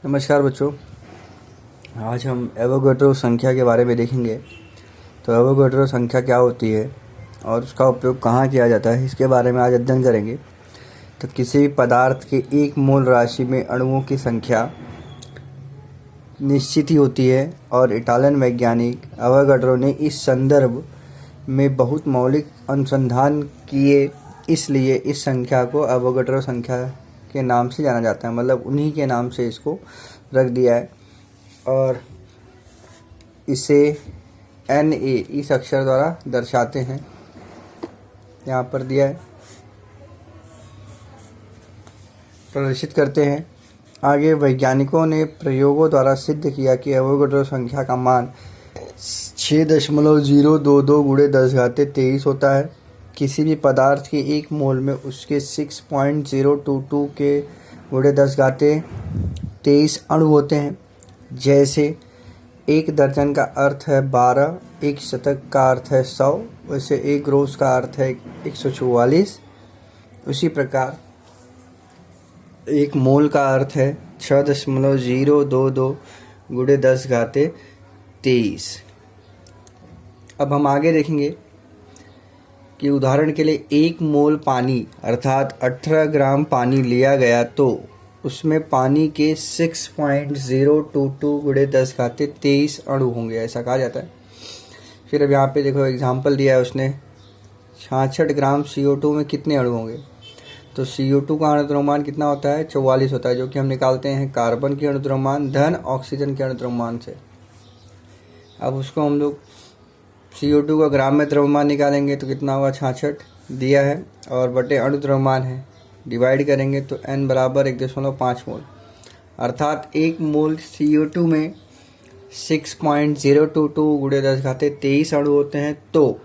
नमस्कार बच्चों। आज हम एवोगैड्रो संख्या के बारे में देखेंगे। तो एवोगैड्रो संख्या क्या होती है और उसका उपयोग कहाँ किया जाता है, इसके बारे में आज अध्ययन करेंगे। तो किसी भी पदार्थ के एक मोल राशि में अणुओं की संख्या निश्चित ही होती है और इटालियन वैज्ञानिक एवोगैड्रो ने इस संदर्भ में बहुत मौलिक अनुसंधान किए, इसलिए इस संख्या को एवोगैड्रो संख्या के नाम से जाना जाता है। मतलब उन्हीं के नाम से इसको रख दिया है और इसे Na इस अक्षर द्वारा दर्शाते हैं। यहाँ पर दिया है, प्रदर्शित करते हैं। आगे वैज्ञानिकों ने प्रयोगों द्वारा सिद्ध किया कि एवोगैड्रो संख्या का मान 6.022 गुणे 10⁻23 होता है। किसी भी पदार्थ के एक मोल में उसके 6.022 के गुणे 10⁻23 अणु होते हैं। जैसे एक दर्जन का अर्थ है 12, एक शतक का अर्थ है 100, वैसे एक रोज का अर्थ है 144। उसी प्रकार एक मोल का अर्थ है 6.022 गुणे 10⁻23। अब हम आगे देखेंगे कि उदाहरण के लिए एक मोल पानी अर्थात 18 ग्राम पानी लिया गया तो उसमें पानी के 6.022 गुणे 10⁻23 अणु होंगे, ऐसा कहा जाता है। फिर अब यहाँ पे देखो एग्जाम्पल दिया है उसने, 66 ग्राम CO2 में कितने अणु होंगे। तो CO2 का अणु द्रव्यमान कितना होता है, 44 होता है, जो कि हम निकालते हैं कार्बन के अणु द्रव्यमान धन ऑक्सीजन के अणु द्रव्यमान से। अब उसको हम लोग CO2 का ग्राम में द्रव्यमान निकालेंगे तो कितना होगा, 66 दिया है, और बटे अणु द्रव्यमान है, डिवाइड करेंगे तो N बराबर 1.5 मोल। अर्थात एक मोल CO2 में 6.022 गुणे 10⁻23 अणु होते हैं, तो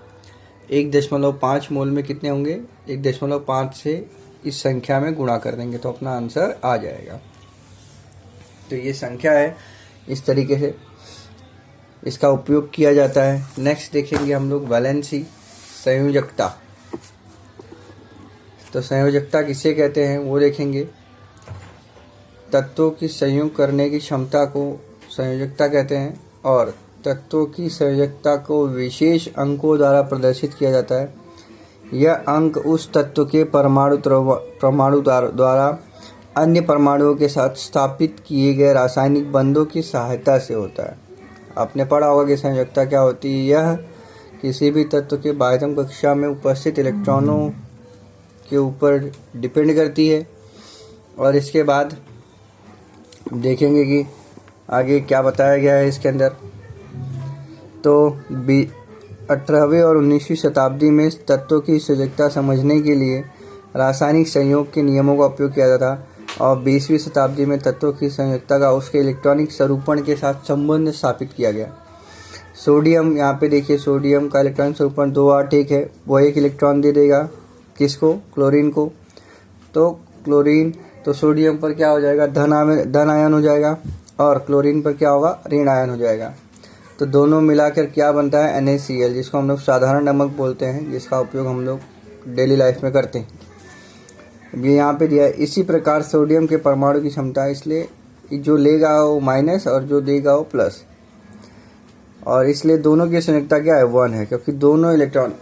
1.5 मोल में कितने होंगे, 1.5 से इस संख्या में गुणा कर देंगे तो अपना आंसर आ जाएगा। तो ये संख्या है, इस तरीके से इसका उपयोग किया जाता है। नेक्स्ट देखेंगे हम लोग वैलेंसी, संयोजकता। तो संयोजकता किसे कहते हैं वो देखेंगे। तत्वों की संयोग करने की क्षमता को संयोजकता कहते हैं और तत्वों की संयोजकता को विशेष अंकों द्वारा प्रदर्शित किया जाता है। यह अंक उस तत्व के परमाणु द्वारा अन्य परमाणुओं के साथ स्थापित किए गए रासायनिक बंधों की सहायता से होता है। आपने पढ़ा होगा कि संयोजकता क्या होती है। यह किसी भी तत्व के बाह्यतम कक्षा में उपस्थित इलेक्ट्रॉनों के ऊपर डिपेंड करती है। और इसके बाद देखेंगे कि आगे क्या बताया गया है इसके अंदर। तो 18वीं और 19वीं शताब्दी में तत्वों की संयोजकता समझने के लिए रासायनिक संयोग के नियमों का उपयोग किया जाता था और 20वीं शताब्दी में तत्वों की संयोजकता का उसके इलेक्ट्रॉनिक स्वरूपण के साथ संबंध स्थापित किया गया। सोडियम, यहाँ पे देखिए, सोडियम का इलेक्ट्रॉनिक स्वरूपण 2 ठीक है, वो एक इलेक्ट्रॉन दे देगा किसको, क्लोरीन को। तो क्लोरीन, तो सोडियम पर क्या हो जाएगा, धन आयन हो जाएगा और क्लोरीन पर क्या होगा, ऋण आयन हो जाएगा। तो दोनों मिलाकर क्या बनता है, NaCl, जिसको हम लोग साधारण नमक बोलते हैं, जिसका उपयोग हम लोग डेली लाइफ में करते हैं। ये यहाँ पे दिया है। इसी प्रकार सोडियम के परमाणु की क्षमता, इसलिए जो लेगा वो माइनस और जो देगा वो प्लस, और इसलिए दोनों की संयोजकता क्या है, 1 है, क्योंकि दोनों इलेक्ट्रॉन,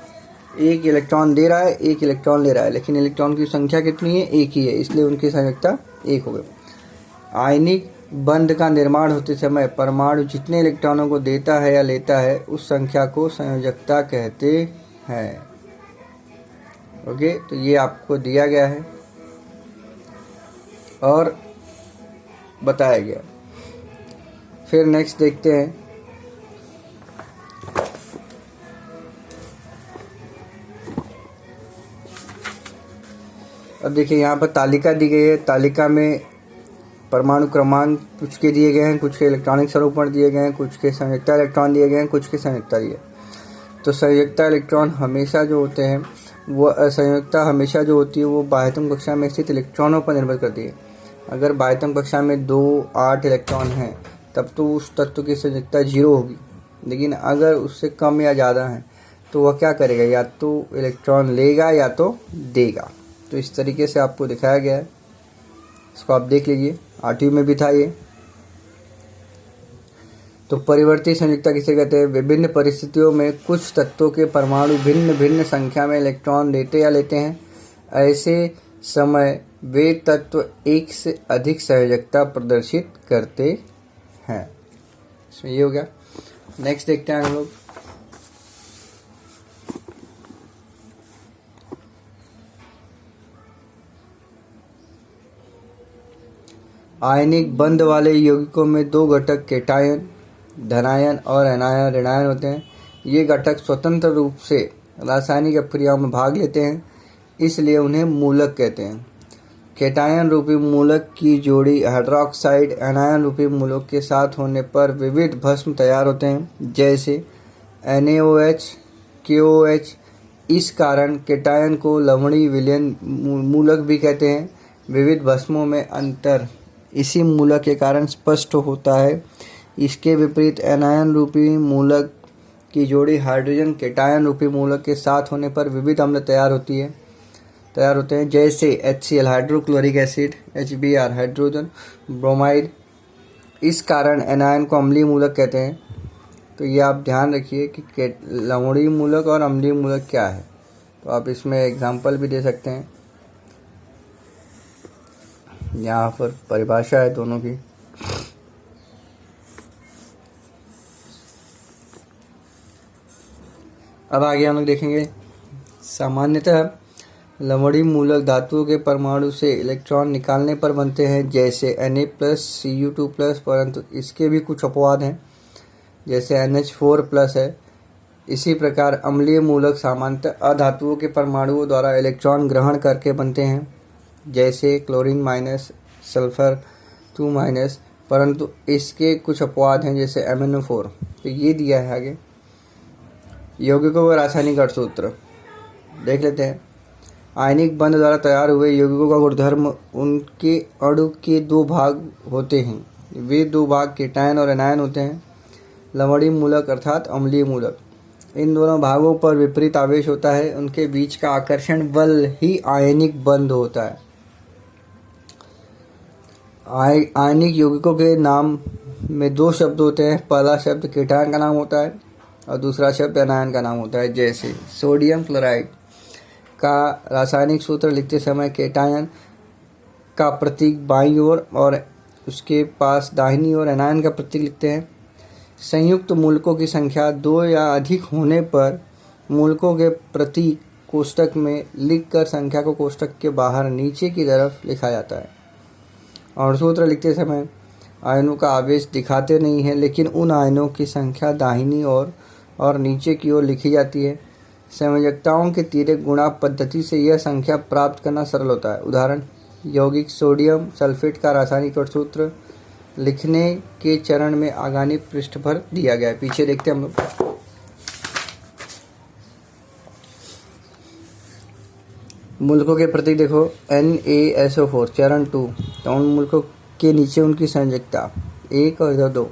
एक इलेक्ट्रॉन दे रहा है, एक इलेक्ट्रॉन ले रहा है, लेकिन इलेक्ट्रॉन की संख्या कितनी है, एक ही है, इसलिए उनकी संयोजकता 1 हो गई। आयनिक बंध का निर्माण होते समय परमाणु जितने इलेक्ट्रॉनों को देता है या लेता है उस संख्या को संयोजकता कहते हैं। ओके, तो ये आपको दिया गया है और बताया गया। फिर नेक्स्ट देखते हैं। अब देखिए यहाँ पर तालिका दी गई है। तालिका में परमाणु क्रमांक कुछ के दिए गए हैं, कुछ के इलेक्ट्रॉनिक स्वरूपण दिए गए हैं, कुछ के संयोजकता इलेक्ट्रॉन दिए गए हैं, कुछ के संयोजकता दिए। तो संयोजकता इलेक्ट्रॉन हमेशा जो होते हैं वो, संयोजकता हमेशा जो होती है वो बाह्यतम कक्षा में स्थित इलेक्ट्रॉनों पर निर्भर करती है। अगर बाह्यतम कक्षा में 2, 8 इलेक्ट्रॉन हैं तब तो उस तत्व की संयोजकता 0 होगी, लेकिन अगर उससे कम या ज़्यादा है तो वह क्या करेगा, या तो इलेक्ट्रॉन लेगा या तो देगा। तो इस तरीके से आपको दिखाया गया है, इसको आप देख लीजिए। 8वीं में भी था ये, तो परिवर्ती संयुक्तता किसे कहते हैं? विभिन्न परिस्थितियों में कुछ तत्वों के परमाणु भिन्न भिन्न संख्या में इलेक्ट्रॉन देते या लेते हैं। ऐसे समय वे तत्व एक से अधिक संयोजकता प्रदर्शित करते हैं। इसमें ये हो गया। नेक्स्ट देखते हैं हम लोग। आयनिक बंध वाले यौगिकों में दो घटक केटायन धनायन और एनायन ऋणायन होते हैं। ये घटक स्वतंत्र रूप से रासायनिक अभिक्रियाओं में भाग लेते हैं, इसलिए उन्हें मूलक कहते हैं। केटायन रूपी मूलक की जोड़ी हाइड्रोक्साइड एनायन रूपी मूलक के साथ होने पर विविध भस्म तैयार होते हैं, जैसे NaOH, KOH। इस कारण केटायन को लवणीय विलयन मूलक भी कहते हैं। विविध भस्मों में अंतर इसी मूलक के कारण स्पष्ट होता है। इसके विपरीत एनायन रूपी मूलक की जोड़ी हाइड्रोजन केटायन रूपी मूलक के साथ होने पर विविध अम्ल तैयार होते हैं, जैसे HCl hydrochloric acid, HBr hydrogen bromide. इस कारण एनायन को अम्लीय मूलक कहते हैं। तो ये आप ध्यान रखिए कि लवणीय मूलक और अम्लीय मूलक क्या है। तो आप इसमें एग्जाम्पल भी दे सकते हैं। यहाँ पर परिभाषा है दोनों की। अब आगे हम लोग देखेंगे। सामान्यतः लवणीय मूलक धातुओं के परमाणु से इलेक्ट्रॉन निकालने पर बनते हैं, जैसे Na+Cu2+, परंतु इसके भी कुछ अपवाद हैं, जैसे NH4+ है। इसी प्रकार अम्लीय मूलक सामान्यतः अधातुओं के परमाणुओं द्वारा इलेक्ट्रॉन ग्रहण करके बनते हैं, जैसे क्लोरीन-, सल्फर 2-, परंतु इसके कुछ अपवाद हैं, जैसे MnO4। तो ये दिया है आगे। यौगिकों का रासायनिक अर्थसूत्र देख लेते हैं। आयनिक बंध द्वारा तैयार हुए यौगिकों का गुणधर्म उनके अणु के दो भाग होते हैं। वे दो भाग केटायन और एनायन होते हैं। लवणीय मूलक अर्थात अम्लीय मूलक, इन दोनों भागों पर विपरीत आवेश होता है। उनके बीच का आकर्षण बल ही आयनिक बंध होता है। आयनिक यौगिकों के नाम में दो शब्द होते हैं। पहला शब्द केटायन का नाम होता है और दूसरा शब्द एनायन का नाम होता है। जैसे सोडियम क्लोराइड का रासायनिक सूत्र लिखते समय केटायन का प्रतीक बाईं ओर और उसके पास दाहिनी ओर एनायन का प्रतीक लिखते हैं। संयुक्त मूलकों की संख्या 2 या अधिक होने पर मूलकों के प्रतीक कोष्ठक में लिखकर संख्या को कोष्ठक के बाहर नीचे की तरफ लिखा जाता है। और सूत्र लिखते समय आयनों का आवेश दिखाते नहीं हैं, लेकिन उन आयनों की संख्या दाहिनी ओर और नीचे की ओर लिखी जाती है। संयोजकताओं के तिर्यक गुणा पद्धति से यह संख्या प्राप्त करना सरल होता है। उदाहरण, यौगिक सोडियम सल्फेट का रासायनिक सूत्र लिखने के चरण में आगामी पृष्ठ पर दिया गया है। पीछे देखते हैं हम लोग। मूलकों के प्रतीक देखो, NaSO4 चरण 2। तो उन मूलकों के नीचे उनकी संयोजकता 1 और इधर 2।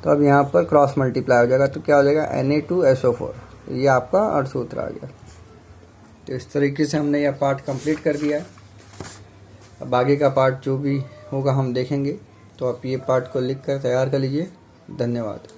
तो अब यहाँ पर क्रॉस मल्टीप्लाई हो जाएगा, तो क्या हो जाएगा Na2SO4। ये आपका अर्थसूत्र आ गया। तो इस तरीके से हमने यह पार्ट कंप्लीट कर दिया है। अब आगे का पार्ट जो भी होगा हम देखेंगे। तो आप ये पार्ट को लिख कर तैयार कर लीजिए। धन्यवाद।